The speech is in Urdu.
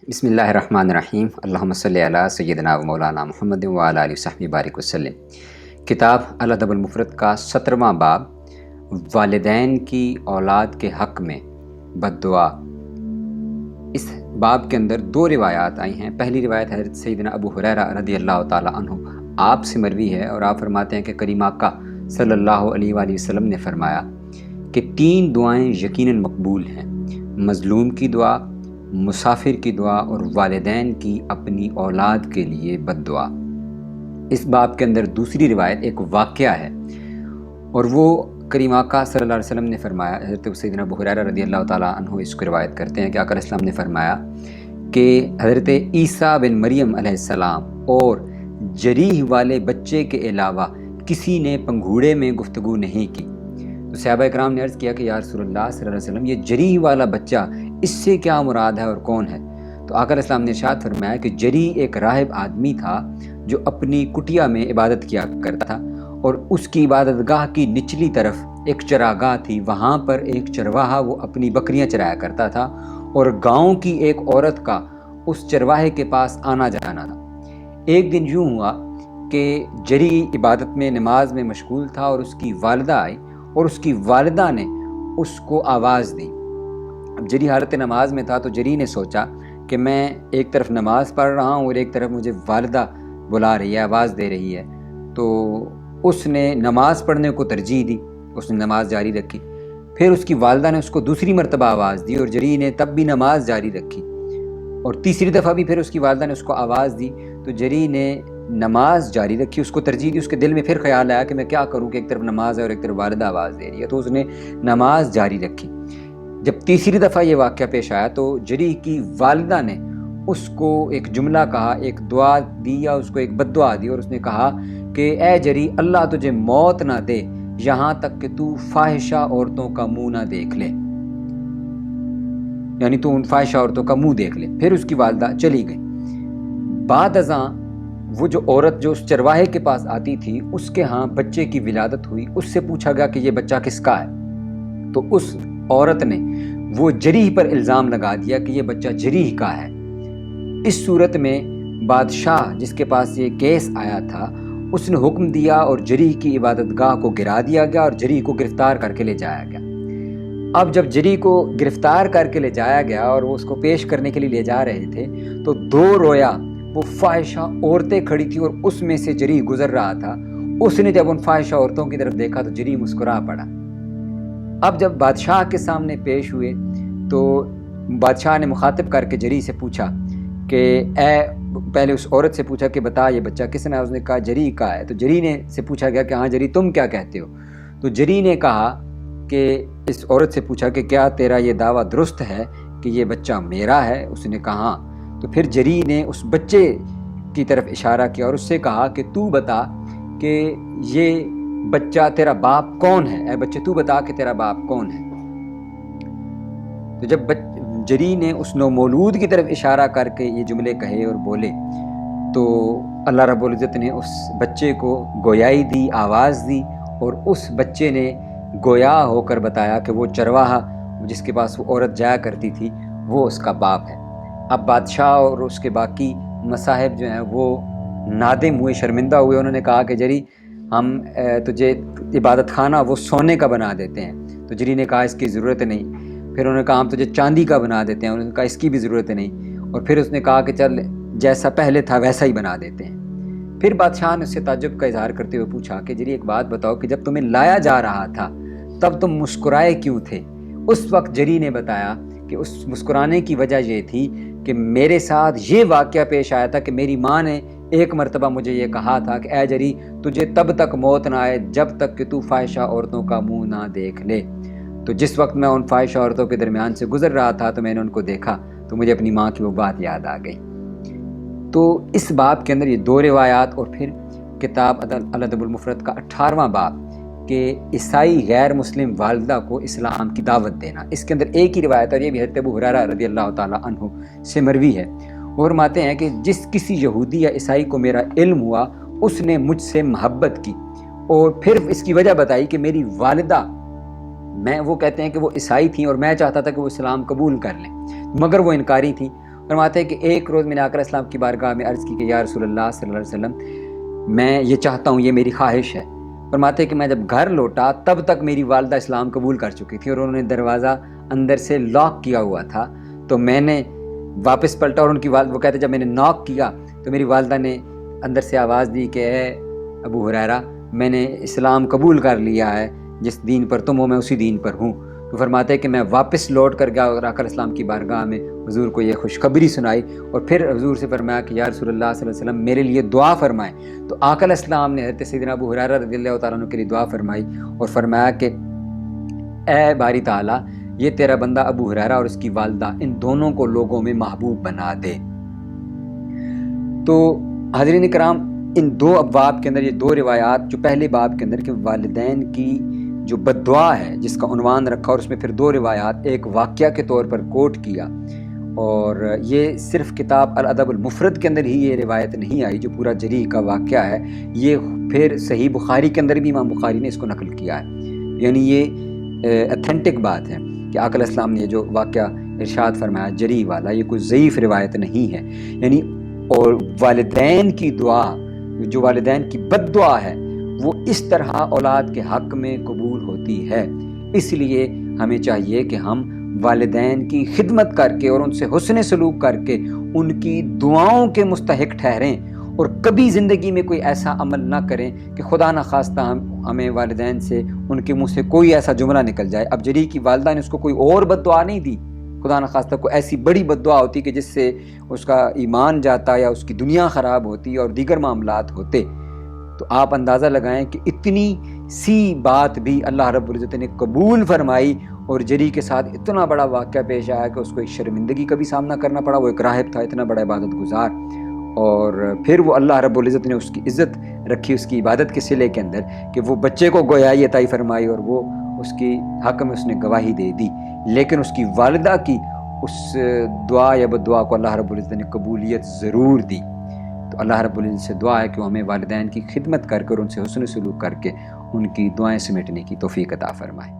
بسم اللہ الرحمن الرحیم اللہم صلی علی سیدنا و مولانا محمد وعلی آلہ وصحبہ بارک وسلم۔ کتاب الادب المفرد کا 17واں باب، والدین کی اولاد کے حق میں بد دعا۔ اس باب کے اندر 2 روایات آئی ہیں۔ پہلی روایت حضرت سیدنا ابو ہریرہ رضی اللہ تعالی عنہ آپ سے مروی ہے، اور آپ فرماتے ہیں کہ کریم آقا صلی اللہ علیہ وآلہ وسلم نے فرمایا کہ 3 دعائیں یقیناً مقبول ہیں: مظلوم کی دعا، مسافر کی دعا، اور والدین کی اپنی اولاد کے لیے بد دعا۔ اس باب کے اندر دوسری روایت ایک واقعہ ہے، اور وہ کریم آقا صلی اللہ علیہ وسلم نے فرمایا، حضرت سیدنا ابو ہریرہ رضی اللہ تعالیٰ عنہ اس کو روایت کرتے ہیں کہ آقا علیہ السلام نے فرمایا کہ حضرت عیسیٰ بن مریم علیہ السلام اور جریح والے بچے کے علاوہ کسی نے پنگھوڑے میں گفتگو نہیں کی۔ تو صحابہ اکرام نے عرض کیا کہ یا رسول اللہ صلی اللہ علیہ وسلم، یہ جریح والا بچہ، اس سے کیا مراد ہے اور کون ہے؟ تو آقا علیہ السلام نے ارشاد فرمایا کہ جریح ایک راہب آدمی تھا جو اپنی کٹیا میں عبادت کیا کرتا تھا، اور اس کی عبادت گاہ کی نچلی طرف ایک چراگاہ تھی، وہاں پر ایک چرواہا وہ اپنی بکریاں چرایا کرتا تھا، اور گاؤں کی ایک عورت کا اس چرواہے کے پاس آنا جانا تھا۔ ایک دن یوں ہوا کہ جریح عبادت میں، نماز میں مشغول تھا، اور اس کی والدہ آئی، اور اس کی والدہ نے اس کو آواز دی۔ اب جریح حالت نماز میں تھا، تو جریح نے سوچا کہ میں ایک طرف نماز پڑھ رہا ہوں اور ایک طرف مجھے والدہ بلا رہی ہے، آواز دے رہی ہے، تو اس نے نماز پڑھنے کو ترجیح دی، اس نے نماز جاری رکھی۔ پھر اس کی والدہ نے اس کو دوسری مرتبہ آواز دی، اور جریح نے تب بھی نماز جاری رکھی، اور تیسری دفعہ بھی پھر اس کی والدہ نے اس کو آواز دی، تو جریح نے نماز جاری رکھی، اس کو ترجیح دی۔ اس کے دل میں پھر خیال آیا کہ میں کیا کروں کہ ایک طرف نماز ہے اور ایک طرف والدہ آواز دے رہی ہے، تو اس نے نماز جاری رکھی۔ جب تیسری دفعہ یہ واقعہ پیش آیا تو جریح کی والدہ نے اس کو ایک جملہ کہا، ایک دعا دی، یا اس کو ایک بد دعا دی، اور اس نے کہا کہ اے جریح، اللہ تجھے موت نہ دے یہاں تک کہ تو فاحشہ عورتوں کا منہ نہ دیکھ لے، یعنی تو ان فاحشہ عورتوں کا منہ دیکھ لے۔ پھر اس کی والدہ چلی گئی۔ بعد ازاں وہ جو عورت جو اس چرواہے کے پاس آتی تھی، اس کے ہاں بچے کی ولادت ہوئی۔ اس سے پوچھا گیا کہ یہ بچہ کس کا ہے؟ تو اس عورت نے وہ جریح پر الزام لگا دیا کہ یہ بچہ جریح کا ہے۔ اس صورت میں بادشاہ جس کے پاس یہ کیس آیا تھا، اس نے حکم دیا اور جریح کی عبادت گاہ کو گرا دیا گیا، اور جریح کو گرفتار کر کے لے جایا گیا۔ اب جب جریح کو گرفتار کر کے لے جایا گیا اور وہ اس کو پیش کرنے کے لیے لے جا رہے تھے، تو 2 رویا وہ فاحشہ عورتیں کھڑی تھی، اور اس میں سے جریح گزر رہا تھا۔ اس نے جب ان فاحشہ عورتوں کی طرف دیکھا تو جریح مسکرا پڑا۔ اب جب بادشاہ کے سامنے پیش ہوئے تو بادشاہ نے مخاطب کر کے جریح سے پوچھا کہ پہلے اس عورت سے پوچھا کہ بتا یہ بچہ کس نے؟ اس نے کہا جریح کا ہے۔ تو جریح نے سے پوچھا گیا کہ ہاں جریح تم کیا کہتے ہو؟ تو جریح نے کہا کہ اس عورت سے پوچھا کہ کیا تیرا یہ دعویٰ درست ہے کہ یہ بچہ میرا ہے؟ اس نے کہا ہاں۔ تو پھر جریح نے اس بچے کی طرف اشارہ کیا اور اس سے کہا کہ تو بتا کہ یہ بچہ تیرا باپ کون ہے؟ اے بچے تو بتا کہ تیرا باپ کون ہے؟ تو جب جریح نے اس نومولود کی طرف اشارہ کر کے یہ جملے کہے اور بولے، تو اللہ رب العزت نے اس بچے کو گویائی دی، آواز دی، اور اس بچے نے گویا ہو کر بتایا کہ وہ چرواہا جس کے پاس وہ عورت جایا کرتی تھی وہ اس کا باپ ہے۔ اب بادشاہ اور اس کے باقی مصاحب جو ہیں وہ نادم ہوئے، شرمندہ ہوئے۔ انہوں نے کہا کہ جریح ہم تجھے عبادت خانہ وہ سونے کا بنا دیتے ہیں۔ تو جریح نے کہا اس کی ضرورت نہیں۔ پھر انہوں نے کہا ہم تجھے چاندی کا بنا دیتے ہیں۔ انہوں نے کہا اس کی بھی ضرورت نہیں۔ اور پھر اس نے کہا کہ چل جیسا پہلے تھا ویسا ہی بنا دیتے ہیں۔ پھر بادشاہ نے اس سے تعجب کا اظہار کرتے ہوئے پوچھا کہ جریح ایک بات بتاؤ کہ جب تمہیں لایا جا رہا تھا تب تم مسکرائے کیوں تھے؟ اس وقت جریح نے بتایا کہ اس مسکرانے کی وجہ یہ تھی کہ میرے ساتھ یہ واقعہ پیش آیا تھا کہ میری ماں نے ایک مرتبہ مجھے یہ کہا تھا کہ اے جریح تجھے تب تک موت نہ آئے جب تک کہ تو فاحشہ عورتوں کا منہ نہ دیکھ لے۔ تو جس وقت میں ان فاحشہ عورتوں کے درمیان سے گزر رہا تھا تو میں نے ان کو دیکھا تو مجھے اپنی ماں کی وہ بات یاد آ گئی۔ تو اس باب کے اندر یہ 2 روایات، اور پھر کتاب الادب المفرد کا 18واں باب کہ عیسائی غیر مسلم والدہ کو اسلام کی دعوت دینا، اس کے اندر ایک ہی روایت ہے، اور یہ بھی حضرت ابو ہریرہ رضی اللہ تعالیٰ عنہ سے مروی ہے۔ وہ فرماتے ہیں کہ جس کسی یہودی یا عیسائی کو میرا علم ہوا اس نے مجھ سے محبت کی، اور پھر اس کی وجہ بتائی کہ میری والدہ، وہ کہتے ہیں کہ وہ عیسائی تھیں اور میں چاہتا تھا کہ وہ اسلام قبول کر لیں، مگر وہ انکاری تھیں۔ فرماتے ہیں کہ ایک روز میں نے آقا علیہ السلام کی بارگاہ میں عرض کی کہ یا رسول اللہ صلی اللہ علیہ وسلم میں یہ چاہتا ہوں، یہ میری خواہش ہے۔ فرماتے ہیں کہ میں جب گھر لوٹا تب تک میری والدہ اسلام قبول کر چکی تھی اور انہوں نے دروازہ اندر سے لاک کیا ہوا تھا، تو میں نے واپس پلٹا اور ان کی وہ کہتے جب میں نے ناک کیا تو میری والدہ نے اندر سے آواز دی کہ اے ابو ہریرہ، میں نے اسلام قبول کر لیا ہے، جس دین پر تم ہو میں اسی دین پر ہوں۔ تو فرماتے ہیں کہ میں واپس لوٹ کر گیا اور آقا علیہ السلام کی بارگاہ میں حضور کو یہ خوشخبری سنائی اور پھر حضور سے فرمایا کہ یا رسول اللہ صلی اللہ علیہ وسلم میرے لیے دعا فرمائیں۔ تو آقا علیہ السلام نے حضرت سیدنا ابو ہریرہ رضی اللہ تعالیٰ عنہ کے لیے دعا فرمائی اور فرمایا کہ اے باری تعالیٰ، یہ تیرا بندہ ابو ہریرہ اور اس کی والدہ ان دونوں کو لوگوں میں محبوب بنا دے۔ تو حاضرین کرام، ان دو ابواب کے اندر یہ دو روایات، جو پہلے باب کے اندر کہ والدین کی جو بد دعا ہے جس کا عنوان رکھا، اور اس میں پھر دو روایات ایک واقعہ کے طور پر کوٹ کیا، اور یہ صرف کتاب الادب المفرد کے اندر ہی یہ روایت نہیں آئی جو پورا جریح کا واقعہ ہے، یہ پھر صحیح بخاری کے اندر بھی امام بخاری نے اس کو نقل کیا ہے، یعنی یہ اتھینٹک بات ہے کہ آقا علیہ السلام نے یہ جو واقعہ ارشاد فرمایا جریح والا، یہ کوئی ضعیف روایت نہیں ہے، یعنی اور والدین کی دعا، جو والدین کی بد دعا ہے، وہ اس طرح اولاد کے حق میں قبول ہوتی ہے۔ اس لیے ہمیں چاہیے کہ ہم والدین کی خدمت کر کے اور ان سے حسن سلوک کر کے ان کی دعاؤں کے مستحق ٹھہریں، اور کبھی زندگی میں کوئی ایسا عمل نہ کریں کہ خدا نخواستہ ہمیں والدین سے ان کے منہ سے کوئی ایسا جملہ نکل جائے۔ اب جریح کی والدہ نے اس کو کوئی اور بد دعا نہیں دی، خدا نخواستہ کوئی ایسی بڑی بد دعا ہوتی کہ جس سے اس کا ایمان جاتا یا اس کی دنیا خراب ہوتی اور دیگر معاملات ہوتے، تو آپ اندازہ لگائیں کہ اتنی سی بات بھی اللہ رب العزت نے قبول فرمائی، اور جریح کے ساتھ اتنا بڑا واقعہ پیش آیا کہ اس کو ایک شرمندگی کا بھی سامنا کرنا پڑا۔ وہ ایک راہب تھا، اتنا بڑا عبادت گزار، اور پھر وہ اللہ رب العزت نے اس کی عزت رکھی اس کی عبادت کے صلے کے اندر کہ وہ بچے کو گویائی عطائی فرمائی، اور وہ اس کی حق میں اس نے گواہی دے دی، لیکن اس کی والدہ کی اس دعا یا بد دعا کو اللہ رب العزت نے قبولیت ضرور دی۔ تو اللہ رب العزت سے دعا ہے کہ وہ ہمیں والدین کی خدمت کر کے اور ان سے حسن سلوک کر کے ان کی دعائیں سمیٹنے کی توفیق عطا فرمائے۔